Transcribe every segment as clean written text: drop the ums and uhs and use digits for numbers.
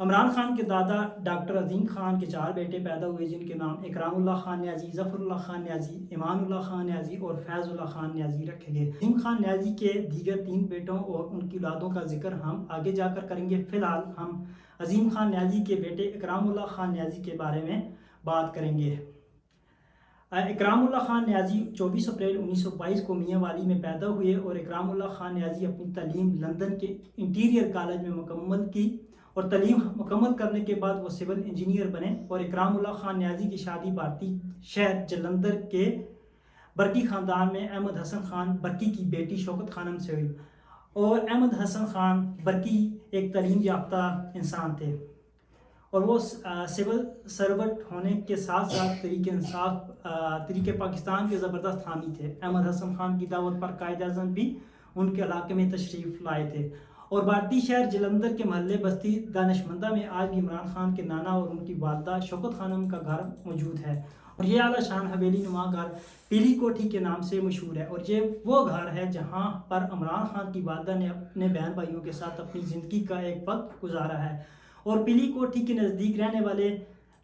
عمران خان کے دادا ڈاکٹر عظیم خان کے 4 بیٹے پیدا ہوئے، جن کے نام اکرام اللہ خان نیازی، ظفر اللہ خان نیازی، ایمان اللہ خان نیازی اور فیض اللہ خان نیازی رکھے گئے۔ عظیم خان نیازی کے دیگر 3 بیٹوں اور ان کی اولادوں کا ذکر ہم آگے جا کر کریں گے۔ فی الحال ہم عظیم خان نیازی کے بیٹے اکرام اللہ خان نیازی کے بارے میں بات کریں گے۔ اکرام اللہ خان نیازی 24 اپریل 1922 کو میاں والی میں پیدا ہوئے اور اکرام اللہ خان نیازی اپنی تعلیم لندن کے امپیریل کالج میں مکمل کی اور تعلیم مکمل کرنے کے بعد وہ سول انجینئر بنے۔ اور اکرام اللہ خان نیازی کی شادی بھارتی شہر جلندھر کے برکی خاندان میں احمد حسن خان برکی کی بیٹی شوکت خانم سے ہوئی، اور احمد حسن خان برکی ایک تعلیم یافتہ انسان تھے اور وہ سول سرونٹ ہونے کے ساتھ ساتھ تحریک پاکستان کے زبردست حامی تھے۔ احمد حسن خان کی دعوت پر قائد اعظم بھی ان کے علاقے میں تشریف لائے تھے، اور بھارتی شہر جلندھر کے محلے بستی دانشمندہ میں آج بھی عمران خان کے نانا اور ان کی والدہ شوکت خانم کا گھر موجود ہے، اور یہ اعلیٰ شان حویلی نما گھر پیلی کوٹھی کے نام سے مشہور ہے، اور یہ وہ گھر ہے جہاں پر عمران خان کی والدہ نے اپنے بہن بھائیوں کے ساتھ اپنی زندگی کا ایک وقت گزارا ہے۔ اور پیلی کوٹھی کے نزدیک رہنے والے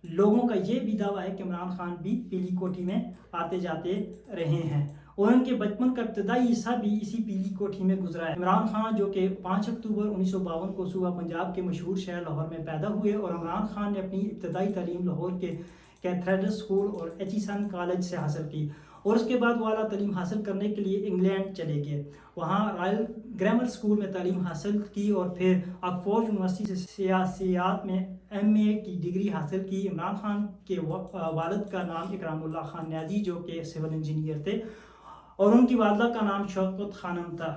لوگوں کا یہ بھی دعویٰ ہے کہ عمران خان بھی پیلی کوٹھی میں آتے جاتے رہے ہیں، اور ان کے بچپن کا ابتدائی حصہ بھی اسی پیلی کوٹھی میں گزرا ہے۔ عمران خان جو کہ 5 اکتوبر 1952 کو صوبہ پنجاب کے مشہور شہر لاہور میں پیدا ہوئے، اور عمران خان نے اپنی ابتدائی تعلیم لاہور کے کیتھیڈرل اسکول اور ایچیسن کالج سے حاصل کی، اور اس کے بعد وہ اعلیٰ تعلیم حاصل کرنے کے لیے انگلینڈ چلے گئے، وہاں رائل گرامر اسکول میں تعلیم حاصل کی، اور پھر آکسفورڈ یونیورسٹی سے سیاسیات میں MA کی ڈگری حاصل کی۔ عمران خان کے والد کا نام اکرام اللہ خان نیازی جو کہ سول انجینئر تھے، اور ان کی والدہ کا نام شوکت خانم تھا،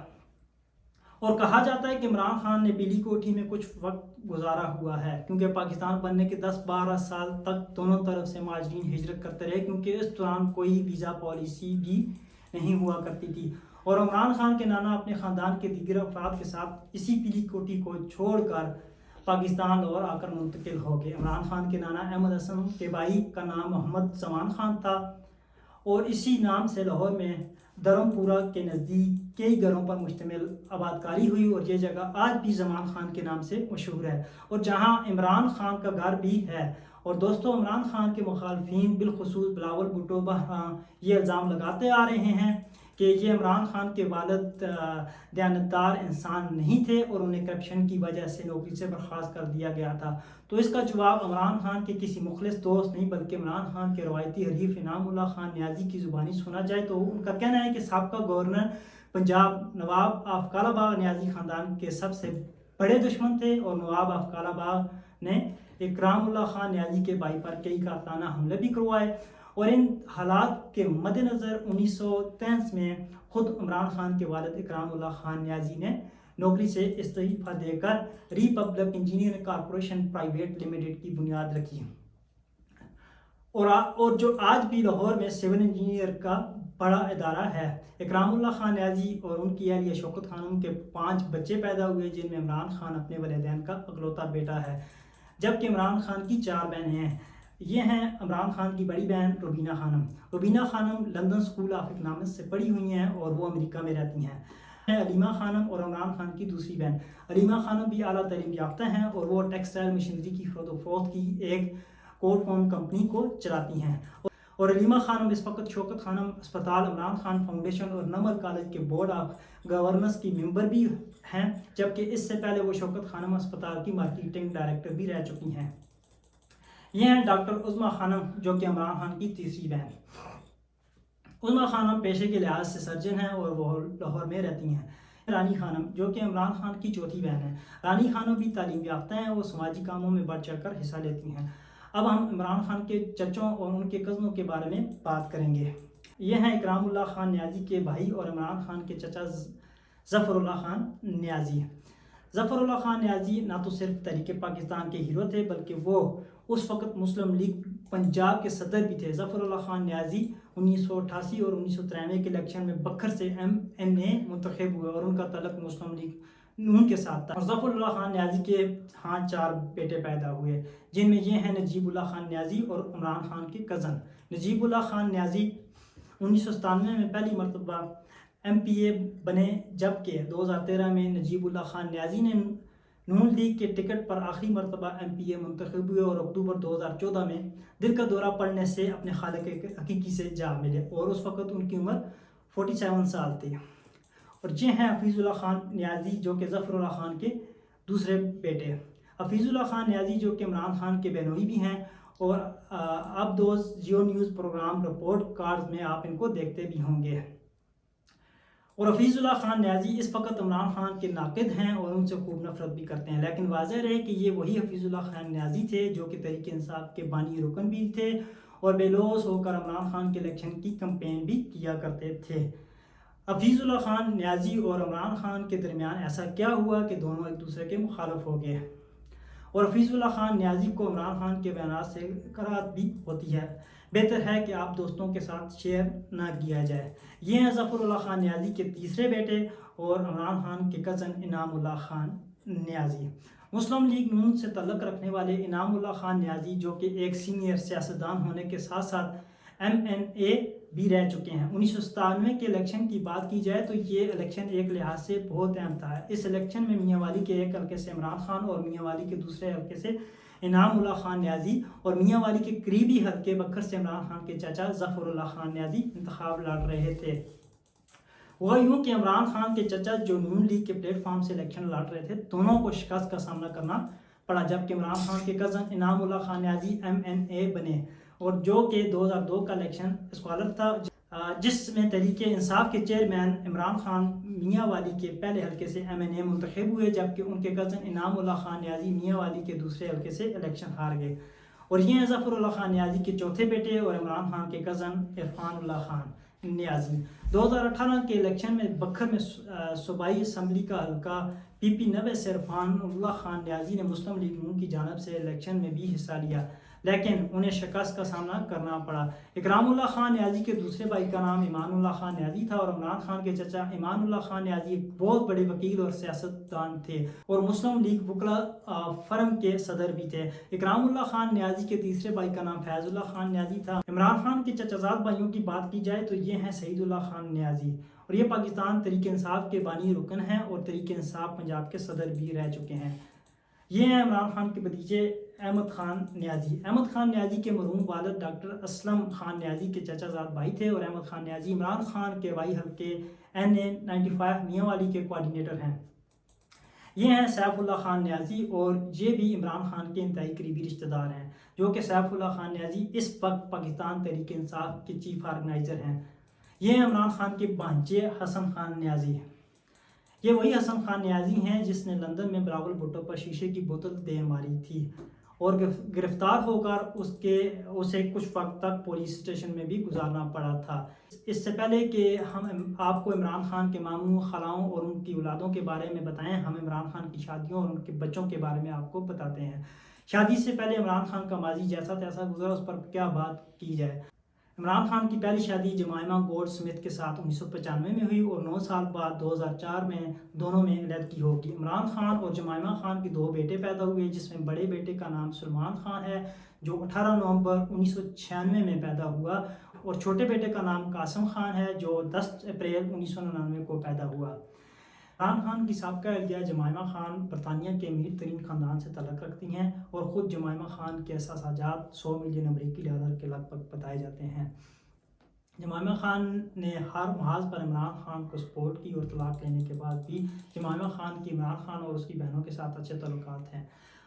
اور کہا جاتا ہے کہ عمران خان نے پیلی کوٹھی میں کچھ وقت گزارا ہوا ہے، کیونکہ پاکستان بننے کے 10-12 سال تک دونوں طرف سے مہاجرین ہجرت کرتے رہے، کیونکہ اس دوران کوئی ویزا پالیسی بھی نہیں ہوا کرتی تھی، اور عمران خان کے نانا اپنے خاندان کے دیگر افراد کے ساتھ اسی پیلی کوٹھی کو چھوڑ کر پاکستان لاہور آ کر منتقل ہو گئے۔ عمران خان کے نانا احمد حسن کے بھائی کا نام محمد زمان خان تھا، اور اسی نام سے لاہور میں دھرم پورہ کے نزدیک کئی گھروں پر مشتمل آبادکاری ہوئی، اور یہ جگہ آج بھی زمان خان کے نام سے مشہور ہے، اور جہاں عمران خان کا گھر بھی ہے۔ اور دوستو، عمران خان کے مخالفین بالخصوص بلاول بھٹو یہ الزام لگاتے آ رہے ہیں کہ یہ عمران خان کے والد دیانتدار انسان نہیں تھے اور انہیں کرپشن کی وجہ سے نوکری سے برخاست کر دیا گیا تھا۔ تو اس کا جواب عمران خان کے کسی مخلص دوست نہیں بلکہ عمران خان کے روایتی حریف انعام اللہ خان نیازی کی زبانی سنا جائے تو ان کا کہنا ہے کہ سابقہ governor Punjab Nawab of Kala Bagh نیازی خاندان کے سب سے بڑے دشمن تھے، اور نواب آف کالا باغ نے اکرام اللہ خان نیازی کے بھائی پر کئی کارتانہ حملے بھی کروائے، اور ان حالات کے مد نظر 1963 میں خود عمران خان کے والد اکرام اللہ خان نیازی نے نوکری سے استعفیٰ دے کر republic engineering corporation private limited کی بنیاد رکھی، اور جو آج بھی لاہور میں سول انجینئر کا بڑا ادارہ ہے۔ اکرام اللہ خان نیازی اور ان کی اہلیہ شوکت خانم کے 5 بچے پیدا ہوئے، جن میں عمران خان اپنے والدین کا اکلوتا بیٹا ہے، جبکہ عمران خان کی 4 بہنیں ہیں۔ یہ ہیں عمران خان کی بڑی بہن روبینہ خانم۔ روبینہ خانم لندن اسکول آف اکنامکس سے پڑھی ہوئی ہیں اور وہ امریکہ میں رہتی ہیں۔ علیمہ خانم اور عمران خان کی دوسری بہن۔ علیمہ خانم بھی اعلیٰ تعلیم یافتہ ہیں اور وہ ٹیکسٹائل مشینری کی خرید و فروخت کی ایک کوٹ کون کمپنی کو چلاتی ہیں، اور علیمہ خانم اس وقت شوکت خانم اسپتال، عمران خان فاؤنڈیشن اور نمل کالج کے بورڈ آف گورننس کی ممبر بھی ہیں، جبکہ اس سے پہلے وہ شوکت خانم اسپتال کی مارکیٹنگ ڈائریکٹر بھی رہ چکی ہیں۔ یہ ہیں ڈاکٹر عظمیٰ خانم جو کہ عمران خان کی تیسری بہن۔ عظمیٰ خانم پیشے کے لحاظ سے سرجن ہیں اور وہ لاہور میں رہتی ہیں۔ رانی خانم جو کہ عمران خان کی چوتھی بہن ہے۔ رانی خانم بھی تعلیم یافتہ ہیں، وہ سماجی کاموں میں بڑھ چڑھ کر حصہ لیتی ہیں۔ اب ہم عمران خان کے چچوں اور ان کے کزنوں کے بارے میں بات کریں گے۔ یہ ہیں اکرام اللہ خان نیازی کے بھائی اور عمران خان کے چچا ظفر اللہ خان نیازی۔ ظفر اللہ خان نیازی نہ تو صرف تحریک پاکستان کے ہیرو تھے بلکہ وہ اس وقت مسلم لیگ پنجاب کے صدر بھی تھے۔ ظفر اللہ خان نیازی 1988 اور 1993 کے الیکشن میں بکھر سے MNA منتخب ہوئے اور ان کا تعلق مسلم لیگ نون کے ساتھ تھا۔ اور ظفر اللہ خان نیازی کے 4 بیٹے پیدا ہوئے، جن میں یہ ہیں نجیب اللہ خان نیازی اور عمران خان کے کزن۔ نجیب اللہ خان نیازی 1997 میں پہلی مرتبہ MPA بنے، جبکہ 2013 میں نجیب اللہ خان نیازی نے نون لیگ کے ٹکٹ پر آخری مرتبہ MP منتخب ہوئے اور اکتوبر 2014 میں دل کا دورہ پڑنے سے اپنے خالق حقیقی سے جا ملے اور اس وقت ان کی عمر 47 سال تھی۔ اور یہ ہیں حفیظ اللہ خان نیازی جو کہ ظفر اللہ خان کے دوسرے بیٹے۔ حفیظ اللہ خان نیازی جو کہ عمران خان کے بہنوئی بھی ہیں اور اب دوست Geo News programme report cards میں آپ ان کو دیکھتے بھی ہوں گے۔ اور حفیظ اللہ خان نیازی اس وقت عمران خان کے ناقد ہیں اور ان سے خوب نفرت بھی کرتے ہیں، لیکن واضح رہے کہ یہ وہی حفیظ اللہ خان نیازی تھے جو کہ تحریک انصاف کے بانی رکن بھی تھے اور بے لوث ہو کر عمران خان کے الیکشن کی کمپین بھی کیا کرتے تھے۔ حفیظ اللہ خان نیازی اور عمران خان کے درمیان ایسا کیا ہوا کہ دونوں ایک دوسرے کے مخالف ہو گئے اور حفیظ اللہ خان نیازی کو عمران خان کے بیانات سے کراہت بھی ہوتی ہے؟ بہتر ہے کہ آپ دوستوں کے ساتھ شیئر نہ کیا جائے۔ یہ ہیں ظفر اللہ خان نیازی کے تیسرے بیٹے اور عمران خان کے کزن انعام اللہ خان نیازی۔ مسلم لیگ نون سے تعلق رکھنے والے انعام اللہ خان نیازی جو کہ ایک سینئر سیاستدان ہونے کے ساتھ ساتھ MNA بھی رہ چکے ہیں۔ 1997 کے الیکشن کی بات کی جائے تو یہ الیکشن ایک لحاظ سے بہت اہم تھا۔ اس الیکشن میں میاں والی کے ایک حلقے سے عمران خان اور میاں والی کے دوسرے حلقے سے انعام اللہ خان نیازی اور میاں والی کے قریبی حلقے بکھر سے عمران خان کے چچا ظفر اللہ خان نیازی انتخاب لڑ رہے تھے۔ وہ یوں کہ عمران خان کے چچا جو نون لیگ کے پلیٹ فارم سے الیکشن لڑ رہے تھے دونوں کو شکست کا سامنا کرنا پڑا، جبکہ عمران خان کے کزن انعام اللہ خان نیازی MNA بنے اور جو کہ 2002 کا الیکشن اسکوالر تھا جس میں تحریک انصاف کے چیئرمین عمران خان میاں والی کے پہلے حلقے سے MNA منتخب ہوئے، جبکہ ان کے کزن انعام اللہ خان نیازی میاں والی کے دوسرے حلقے سے الیکشن ہار گئے۔ اور یہ ہیں ظفر اللہ خان نیازی کے چوتھے بیٹے اور عمران خان کے کزن عرفان اللہ خان نیازی۔ 2018 کے الیکشن میں بکھر میں صوبائی اسمبلی کا حلقہ PP 90 سے عرفان اللہ خان نیازی نے مسلم لیگ نون کی جانب سے الیکشن میں بھی حصہ لیا، لیکن انہیں شکست کا سامنا کرنا پڑا۔ اکرام اللہ خان نیازی کے دوسرے بھائی کا نام ایمان اللہ خان نیازی تھا اور عمران خان کے چچا ایمان اللہ خان نیازی ایک بہت بڑے وکیل اور سیاستدان تھے اور مسلم لیگ وکلا فرم کے صدر بھی تھے۔ اکرام اللہ خان نیازی کے تیسرے بھائی کا نام فیض اللہ خان نیازی تھا۔ عمران خان کے چچازاد بھائیوں کی بات کی جائے تو یہ ہیں سعید اللہ خان نیازی اور یہ پاکستان تحریک انصاف کے بانی رکن ہیں اور تحریک انصاف پنجاب کے صدر بھی رہ چکے ہیں۔ یہ ہیں عمران خان کے بھتیجے احمد خان نیازی۔ احمد خان نیازی کے مرحوم والد ڈاکٹر اسلم خان نیازی کے چچا زاد بھائی تھے اور احمد خان نیازی عمران خان کے وائی حلقے NA95 میاں والی کے کوارڈینیٹر ہیں۔ یہ ہیں سیف اللہ خان نیازی اور یہ بھی عمران خان کے انتہائی قریبی رشتہ دار ہیں، جو کہ سیف اللہ خان نیازی اس وقت پاکستان تحریک انصاف کے چیف آرگنائزر ہیں۔ یہ ہیں عمران خان کے بھانجے حسن خان نیازی۔ یہ وہی حسن خان نیازی ہیں جس نے لندن میں بلاول بھٹو پر شیشے کی بوتل دے ماری تھی اور گرفتار ہو کر اسے کچھ وقت تک پولیس اسٹیشن میں بھی گزارنا پڑا تھا۔ اس سے پہلے کہ ہم آپ کو عمران خان کے ماموں، خلاؤں اور ان کی اولادوں کے بارے میں بتائیں، ہم عمران خان کی شادیوں اور ان کے بچوں کے بارے میں آپ کو بتاتے ہیں۔ شادی سے پہلے عمران خان کا ماضی جیسا تیسا گزرا، اس پر کیا بات کی جائے۔ عمران خان کی پہلی شادی جمائمہ گولڈ سمتھ کے ساتھ 1995 میں ہوئی اور 9 سال بعد 2004 میں دونوں میں علیحدگی ہوگی۔ عمران خان اور جمائمہ خان کے 2 بیٹے پیدا ہوئے، جس میں بڑے بیٹے کا نام سلمان خان ہے جو 18 نومبر 1996 میں پیدا ہوا اور چھوٹے بیٹے کا نام قاسم خان ہے جو 10 اپریل 1999 کو پیدا ہوا۔ عمران خان کی سابقہ اہلیہ جمائمہ خان برطانیہ کے امیر ترین خاندان سے تعلق رکھتی ہیں اور خود جمائمہ خان کے احساسات 100 ملین امریکی ڈالر کے لگ بھگ بتائے جاتے ہیں۔ جمائمہ خان نے ہر محاذ پر عمران خان کو سپورٹ کی اور طلاق لینے کے بعد بھی جمائمہ خان کی عمران خان اور اس کی بہنوں کے ساتھ اچھے تعلقات ہیں۔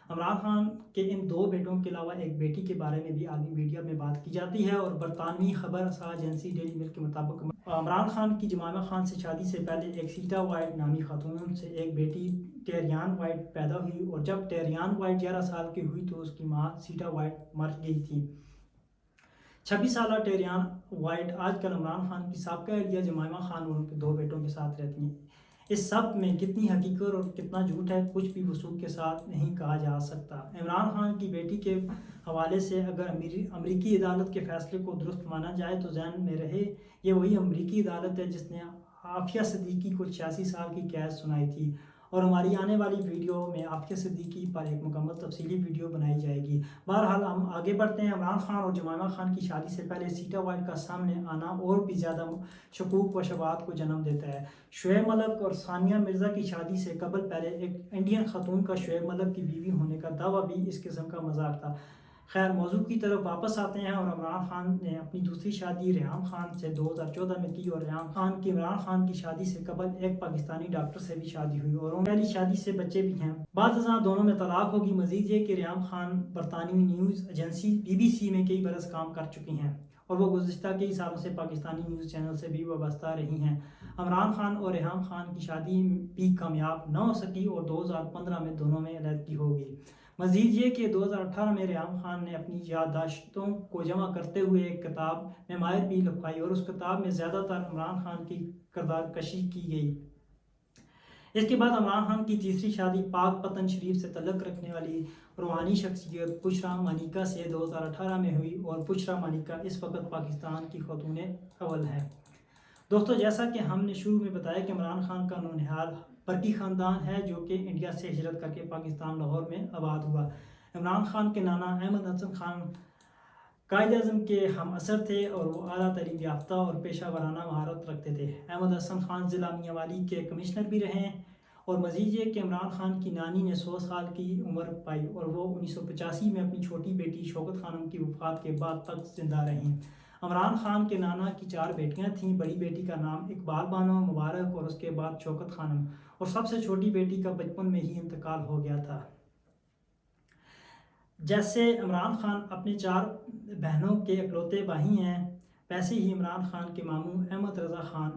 عمران خان کے ان 2 بیٹوں کے علاوہ ایک بیٹی کے بارے میں بھی عالمی میڈیا میں بات کی جاتی ہے اور برطانوی خبر رساں ایجنسی ڈیلی میل کے مطابق عمران خان کی جمائمہ خان سے شادی سے پہلے ایک سیٹا وائٹ نامی خاتون سے ایک بیٹی ٹیریان وائٹ پیدا ہوئی اور جب ٹیریان وائٹ 11 سال کی ہوئی تو اس کی ماں سیٹا وائٹ مر گئی تھی۔ 26 سالہ ٹیریان وائٹ آج کل عمران خان کی سابقہ اہلیہ جمائمہ خان اور ان کے 2 بیٹوں کے ساتھ رہتی ہیں۔ اس سب میں کتنی حقیقت اور کتنا جھوٹ ہے کچھ بھی وثوق کے ساتھ نہیں کہا جا سکتا۔ عمران خان کی بیٹی کے حوالے سے اگر امریکی عدالت کے فیصلے کو درست مانا جائے تو ذہن میں رہے یہ وہی امریکی عدالت ہے جس نے عافیہ صدیقی کو 86 سال کی قید سنائی تھی اور ہماری آنے والی ویڈیو میں عافیہ صدیقی پر ایک مکمل تفصیلی ویڈیو بنائی جائے گی۔ بہرحال ہم آگے بڑھتے ہیں۔ عمران خان اور جمائمہ خان کی شادی سے پہلے سیٹا وائٹ کا سامنے آنا اور بھی زیادہ شکوک و شبہات کو جنم دیتا ہے۔ شعیب ملک اور ثانیہ مرزا کی شادی سے قبل پہلے ایک انڈین خاتون کا شعیب ملک کی بیوی ہونے کا دعویٰ بھی اس قسم کا مذاق تھا۔ خیر، موضوع کی طرف واپس آتے ہیں اور عمران خان نے اپنی دوسری شادی ریحام خان سے 2014 میں کی، اور ریحام خان کی عمران خان کی شادی سے قبل ایک پاکستانی ڈاکٹر سے بھی شادی ہوئی اور ان پہلی شادی سے بچے بھی ہیں۔ بعد ازاں دونوں میں طلاق ہوگی۔ مزید یہ کہ ریحام خان برطانوی نیوز ایجنسی BBC میں کئی برس کام کر چکی ہیں اور وہ گزشتہ کئی سالوں سے پاکستانی نیوز چینل سے بھی وابستہ رہی ہیں۔ عمران خان اور ریحام خان کی شادی بھی کامیاب نہ ہو سکی اور 2015 میں دونوں میں علیحدگی ہو گئی۔ مزید یہ کہ 2018 میں ریحام خان نے اپنی یادداشتوں کو جمع کرتے ہوئے ایک کتاب میں ماہر بھی لکھوائی اور اس کتاب میں زیادہ تر عمران خان کی کردار کشی کی گئی۔ اس کے بعد عمران خان کی تیسری شادی پاک پتن شریف سے تعلق رکھنے والی روحانی شخصیت بشرا مانیکا سے 2018 میں ہوئی اور بشرا مانیکا اس وقت پاکستان کی خاتون اول ہے۔ دوستو، جیسا کہ ہم نے شروع میں بتایا کہ عمران خان کا نونہال برقی خاندان ہے جو کہ انڈیا سے ہجرت کر کے پاکستان لاہور میں آباد ہوا۔ عمران خان کے نانا احمد حسن خان قائد اعظم کے ہم عصر تھے اور وہ اعلیٰ تعلیم یافتہ اور پیشہ ورانہ مہارت رکھتے تھے۔ احمد حسن خان ضلع میاں والی کے کمشنر بھی رہے ہیں، اور مزید یہ کہ عمران خان کی نانی نے 100 سال کی عمر پائی اور وہ 1985 میں اپنی چھوٹی بیٹی شوکت خانم کی وفات کے بعد تک زندہ رہیں۔ عمران خان کے نانا کی 4 بیٹیاں تھیں۔ بڑی بیٹی کا نام اقبال بانو مبارک اور اس کے بعد شوکت خانم، اور سب سے چھوٹی بیٹی کا بچپن میں ہی انتقال ہو گیا تھا۔ جیسے عمران خان اپنے 4 بہنوں کے اکلوتے بھائی ہیں، ویسے ہی عمران خان کے ماموں احمد رضا خان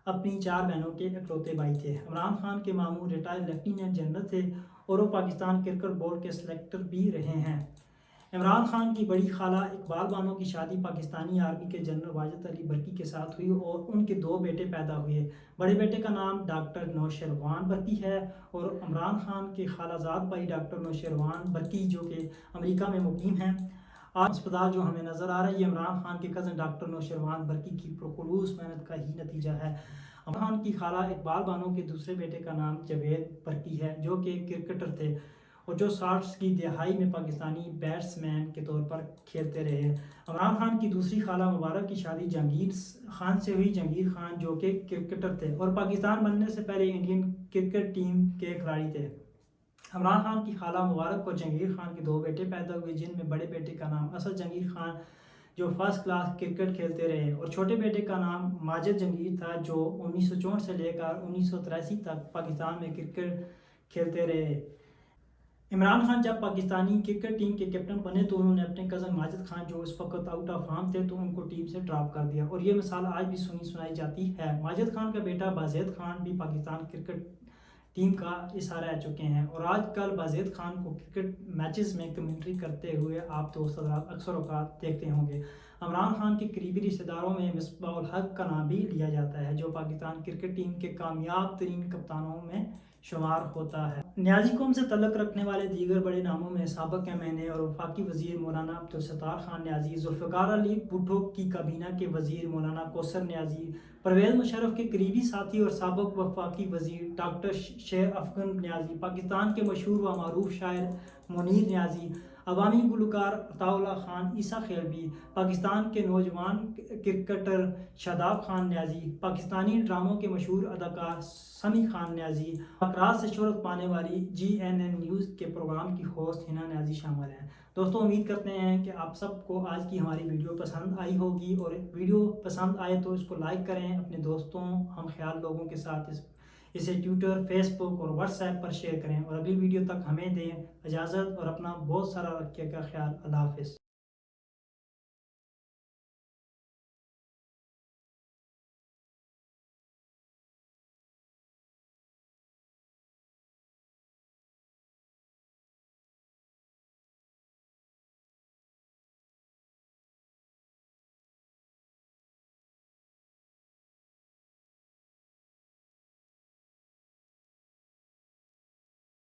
اپنی 4 بہنوں کے اکلوتے بھائی تھے۔ عمران خان کے ماموں ریٹائرڈ لیفٹیننٹ جنرل تھے اور وہ پاکستان کرکٹ بورڈ کے سلیکٹر بھی رہے ہیں۔ عمران خان کی بڑی خالہ اقبال بانو کی شادی پاکستانی آرمی کے جنرل واجد علی برقی کے ساتھ ہوئی اور ان کے 2 بیٹے پیدا ہوئے۔ بڑے بیٹے کا نام ڈاکٹر نوشیروان برقی ہے اور عمران خان کے خالہ زاد بھائی ڈاکٹر نوشیروان برقی جو کہ امریکہ میں مقیم ہیں۔ آج اسپتال جو ہمیں نظر آ رہا ہے یہ عمران خان کے کزن ڈاکٹر نوشیروان برقی کی پرخلوص محنت کا ہی نتیجہ ہے۔ عمران خان کی خالہ اقبال بانو کے دوسرے بیٹے کا نام جاوید برقی ہے جو کہ کرکٹر تھے اور جو 60 کی دہائی میں پاکستانی بیٹس مین کے طور پر کھیلتے رہے۔ عمران خان کی دوسری خالہ مبارک کی شادی جہانگیر خان سے ہوئی۔ جہانگیر خان جو کہ کرکٹر تھے اور پاکستان بننے سے پہلے انڈین کرکٹ ٹیم کے کھلاڑی تھے۔ عمران خان کی خالہ مبارک اور جہانگیر خان کے 2 بیٹے پیدا ہوئے جن میں بڑے بیٹے کا نام اسد جہانگیر خان جو فرسٹ کلاس کرکٹ کھیلتے رہے اور چھوٹے بیٹے کا نام ماجد جہانگیر تھا جو 1964 سے لے کر 1983 تک پاکستان میں کرکٹ کھیلتے رہے۔ عمران خان جب پاکستانی کرکٹ ٹیم کے کیپٹن بنے تو انہوں نے اپنے کزن ماجد خان جو اس وقت آؤٹ آف فارم تھے تو ان کو ٹیم سے ڈراپ کر دیا، اور یہ مثال آج بھی سنائی جاتی ہے۔ ماجد خان کا بیٹا بازید خان بھی پاکستان کرکٹ ٹیم کا حصہ رہ چکے ہیں اور آج کل بازید خان کو کرکٹ میچز میں کمنٹری کرتے ہوئے آپ دوست حضرات اکثر اوقات دیکھتے ہوں گے۔ عمران خان کے قریبی رشتہ داروں میں مصباح الحق کا نام بھی لیا جاتا ہے جو پاکستان کرکٹ ٹیم کے کامیاب ترین کپتانوں میں شمار ہوتا ہے۔ نیازی قوم سے تعلق رکھنے والے دیگر بڑے ناموں میں سابق ایم این اے اور وفاقی وزیر مولانا عبدالستار خان نیازی، ذوالفقار علی بھٹو کی کابینہ کے وزیر مولانا کوثر نیازی، پرویز مشرف کے قریبی ساتھی اور سابق وفاقی وزیر ڈاکٹر شیر افغن نیازی، پاکستان کے مشہور و معروف شاعر منیر نیازی، عوامی گلوکار عطا اللہ خان عیسیٰ خیلوی، پاکستان کے نوجوان کرکٹر شاداب خان نیازی، پاکستانی ڈراموں کے مشہور اداکار سمیع خان نیازی، اقراض سے شہرت پانے والی GNN نیوز کے پروگرام کی ہوسٹ ہنا نیازی شامل ہیں۔ دوستوں، امید کرتے ہیں کہ آپ سب کو آج کی ہماری ویڈیو پسند آئی ہوگی، اور ویڈیو پسند آئے تو اس کو لائک کریں، اپنے دوستوں ہم خیال لوگوں کے ساتھ اسے ٹویٹر، فیس بک اور واٹس ایپ پر شیئر کریں، اور اگلی ویڈیو تک ہمیں دیں اجازت اور اپنا بہت سارا رکھیے گا خیال۔ اللہ حافظ۔